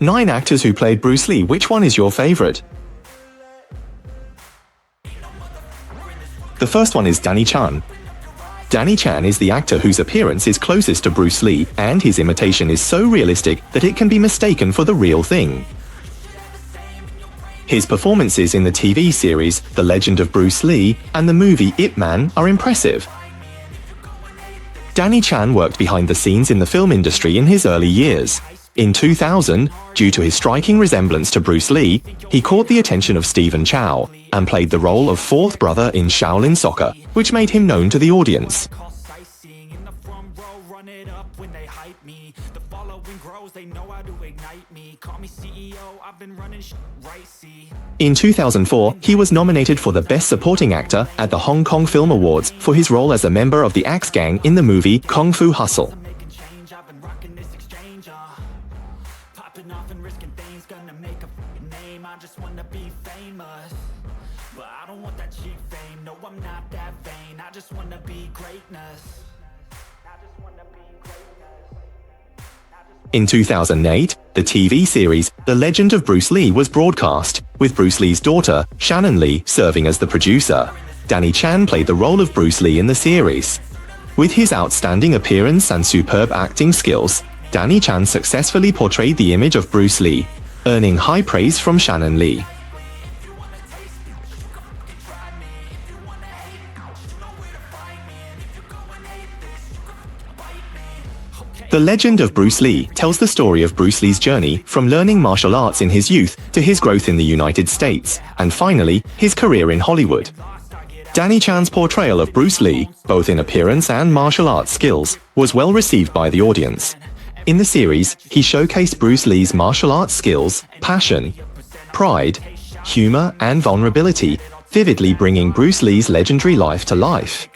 9 actors who played Bruce Lee. Which one is your favorite? The first one is Danny Chan. Danny Chan is the actor whose appearance is closest to Bruce Lee, and his imitation is so realistic that it can be mistaken for the real thing. His performances in the TV series The Legend of Bruce Lee and the movie Ip Man are impressive. Danny Chan worked behind the scenes in the film industry in his early years. In 2000, due to his striking resemblance to Bruce Lee, he caught the attention of Stephen Chow and played the role of fourth brother in Shaolin Soccer, which made him known to the audience. In 2004, he was nominated for the Best Supporting Actor at the Hong Kong Film Awards for his role as a member of the Axe Gang in the movie Kung Fu Hustle. In 2008, the TV series The Legend of Bruce Lee was broadcast, with Bruce Lee's daughter, Shannon Lee, serving as the producer. Danny Chan played the role of Bruce Lee in the series. With his outstanding appearance and superb acting skills, Danny Chan successfully portrayed the image of Bruce Lee, earning high praise from Shannon Lee. The Legend of Bruce Lee tells the story of Bruce Lee's journey from learning martial arts in his youth to his growth in the United States, and finally, his career in Hollywood. Danny Chan's portrayal of Bruce Lee, both in appearance and martial arts skills, was well received by the audience. In the series, he showcased Bruce Lee's martial arts skills, passion, pride, humor, and vulnerability, vividly bringing Bruce Lee's legendary life to life.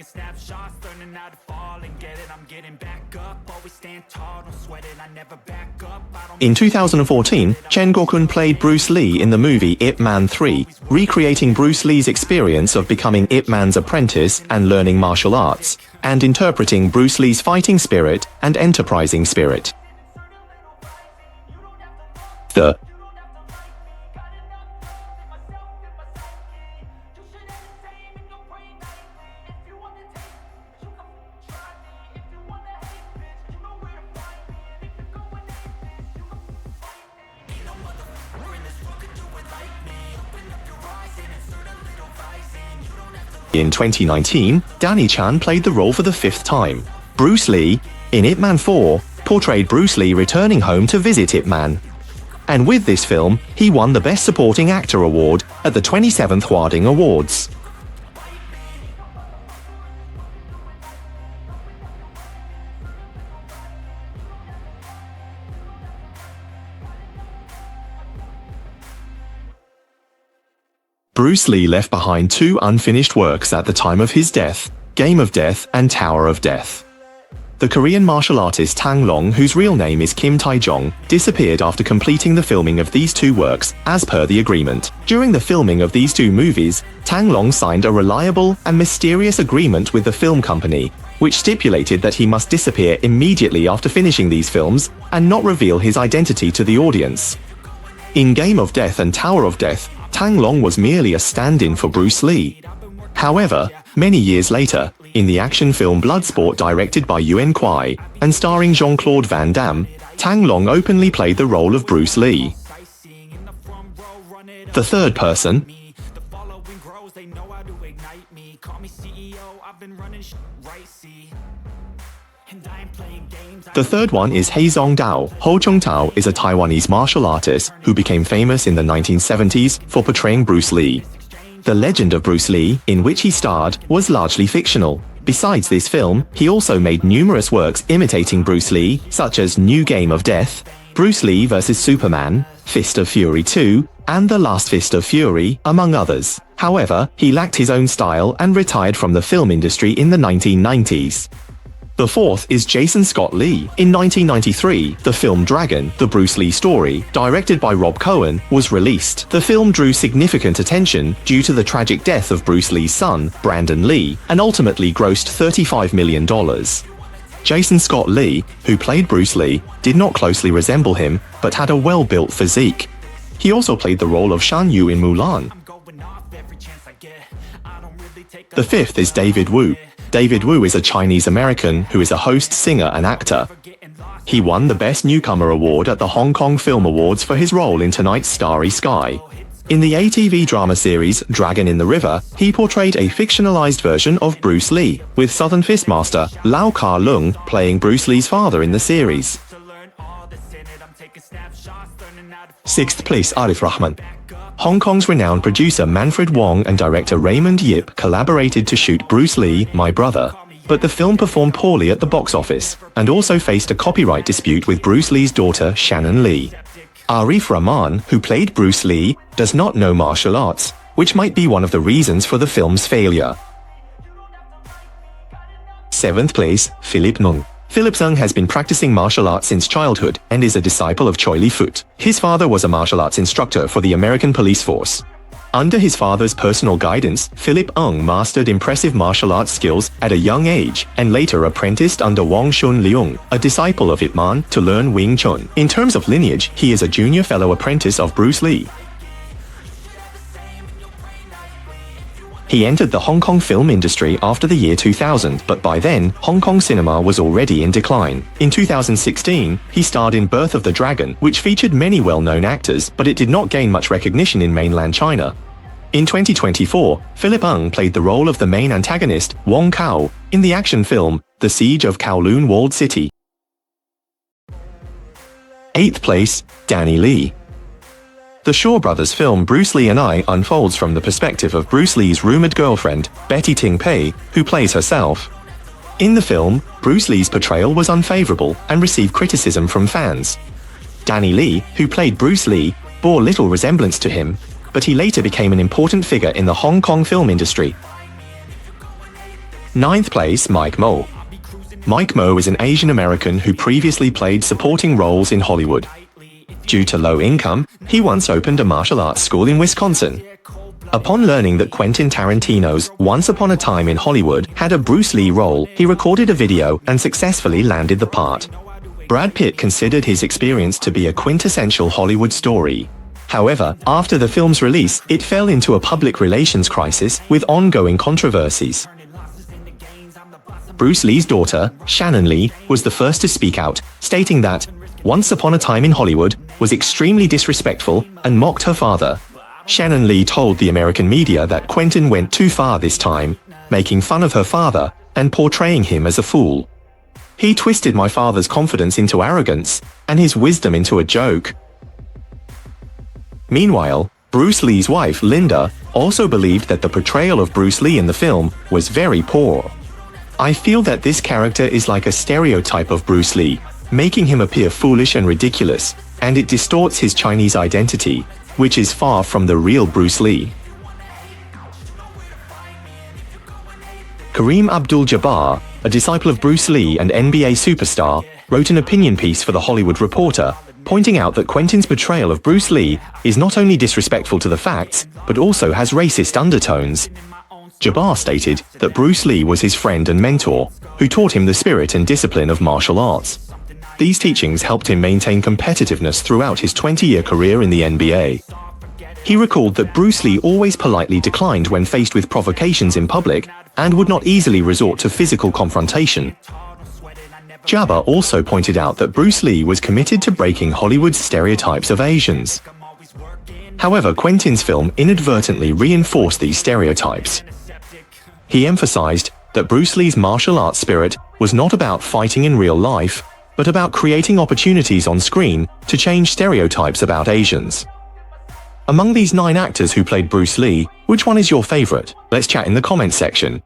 In 2014, Chen Guokun played Bruce Lee in the movie Ip Man 3, recreating Bruce Lee's experience of becoming Ip Man's apprentice and learning martial arts, and interpreting Bruce Lee's fighting spirit and enterprising spirit. In 2019, Danny Chan played the role for the 5th time. Bruce Lee, in Ip Man 4, portrayed Bruce Lee returning home to visit Ip Man. And with this film, he won the Best Supporting Actor award at the 27th Hwading Awards. Bruce Lee left behind 2 unfinished works at the time of his death, Game of Death and Tower of Death. The Korean martial artist Tang Long, whose real name is Kim Tae-jong, disappeared after completing the filming of these 2 works, as per the agreement. During the filming of these 2 movies, Tang Long signed a reliable and mysterious agreement with the film company, which stipulated that he must disappear immediately after finishing these films and not reveal his identity to the audience. In Game of Death and Tower of Death, Tang Long was merely a stand-in for Bruce Lee. However, many years later, in the action film Bloodsport directed by Yuen Kwai and starring Jean-Claude Van Damme, Tang Long openly played the role of Bruce Lee. The third person. The third one is Chong Tao. Chong Tao is a Taiwanese martial artist who became famous in the 1970s for portraying Bruce Lee. The Legend of Bruce Lee, in which he starred, was largely fictional. Besides this film, he also made numerous works imitating Bruce Lee, such as New Game of Death, Bruce Lee vs. Superman, Fist of Fury 2, and The Last Fist of Fury, among others. However, he lacked his own style and retired from the film industry in the 1990s. The fourth is Jason Scott Lee. In 1993, the film Dragon, the Bruce Lee story, directed by Rob Cohen, was released. The film drew significant attention due to the tragic death of Bruce Lee's son, Brandon Lee, and ultimately grossed $35 million. Jason Scott Lee, who played Bruce Lee, did not closely resemble him, but had a well-built physique. He also played the role of Shan Yu in Mulan. The fifth is David Wu. David Wu is a Chinese-American who is a host, singer, and actor. He won the Best Newcomer award at the Hong Kong Film Awards for his role in Tonight's Starry Sky. In the ATV drama series Dragon in the River, he portrayed a fictionalized version of Bruce Lee, with Southern Fistmaster Lau Kar-leung playing Bruce Lee's father in the series. Sixth place, Arif Rahman. Hong Kong's renowned producer Manfred Wong and director Raymond Yip collaborated to shoot Bruce Lee, My Brother. But the film performed poorly at the box office, and also faced a copyright dispute with Bruce Lee's daughter Shannon Lee. Arif Rahman, who played Bruce Lee, does not know martial arts, which might be one of the reasons for the film's failure. Seventh place, Philip Ng. Philip Ng has been practicing martial arts since childhood and is a disciple of Choi Li-Foot. His father was a martial arts instructor for the American police force. Under his father's personal guidance, Philip Ng mastered impressive martial arts skills at a young age and later apprenticed under Wong Shun Leung, a disciple of Ip Man, to learn Wing Chun. In terms of lineage, he is a junior fellow apprentice of Bruce Lee. He entered the Hong Kong film industry after the year 2000, but by then, Hong Kong cinema was already in decline. In 2016, he starred in Birth of the Dragon, which featured many well-known actors, but it did not gain much recognition in mainland China. In 2024, Philip Ng played the role of the main antagonist, Wong Kao, in the action film, The Siege of Kowloon Walled City. Eighth place, Danny Lee. The Shaw Brothers film Bruce Lee and I unfolds from the perspective of Bruce Lee's rumored girlfriend, Betty Ting Pei, who plays herself. In the film, Bruce Lee's portrayal was unfavorable and received criticism from fans. Danny Lee, who played Bruce Lee, bore little resemblance to him, but he later became an important figure in the Hong Kong film industry. Ninth place, Mike Moh. Mike Moh is an Asian American who previously played supporting roles in Hollywood. Due to low income, he once opened a martial arts school in Wisconsin. Upon learning that Quentin Tarantino's Once Upon a Time in Hollywood had a Bruce Lee role, he recorded a video and successfully landed the part. Brad Pitt considered his experience to be a quintessential Hollywood story. However, after the film's release, it fell into a public relations crisis with ongoing controversies. Bruce Lee's daughter, Shannon Lee, was the first to speak out, stating that Once Upon a Time in Hollywood was extremely disrespectful and mocked her father. Shannon Lee told the American media that Quentin went too far this time, making fun of her father and portraying him as a fool. He twisted my father's confidence into arrogance and his wisdom into a joke. Meanwhile, Bruce Lee's wife, Linda, also believed that the portrayal of Bruce Lee in the film was very poor. I feel that this character is like a stereotype of Bruce Lee, making him appear foolish and ridiculous, and it distorts his Chinese identity, which is far from the real Bruce Lee. Kareem Abdul-Jabbar, a disciple of Bruce Lee and NBA superstar, wrote an opinion piece for The Hollywood Reporter, pointing out that Quentin's portrayal of Bruce Lee is not only disrespectful to the facts, but also has racist undertones. Jabbar stated that Bruce Lee was his friend and mentor, who taught him the spirit and discipline of martial arts. These teachings helped him maintain competitiveness throughout his 20-year career in the NBA. He recalled that Bruce Lee always politely declined when faced with provocations in public and would not easily resort to physical confrontation. Jabbar also pointed out that Bruce Lee was committed to breaking Hollywood's stereotypes of Asians. However, Quentin's film inadvertently reinforced these stereotypes. He emphasized that Bruce Lee's martial arts spirit was not about fighting in real life, but about creating opportunities on screen to change stereotypes about Asians. Among these 9 actors who played Bruce Lee, which one is your favorite? Let's chat in the comments section.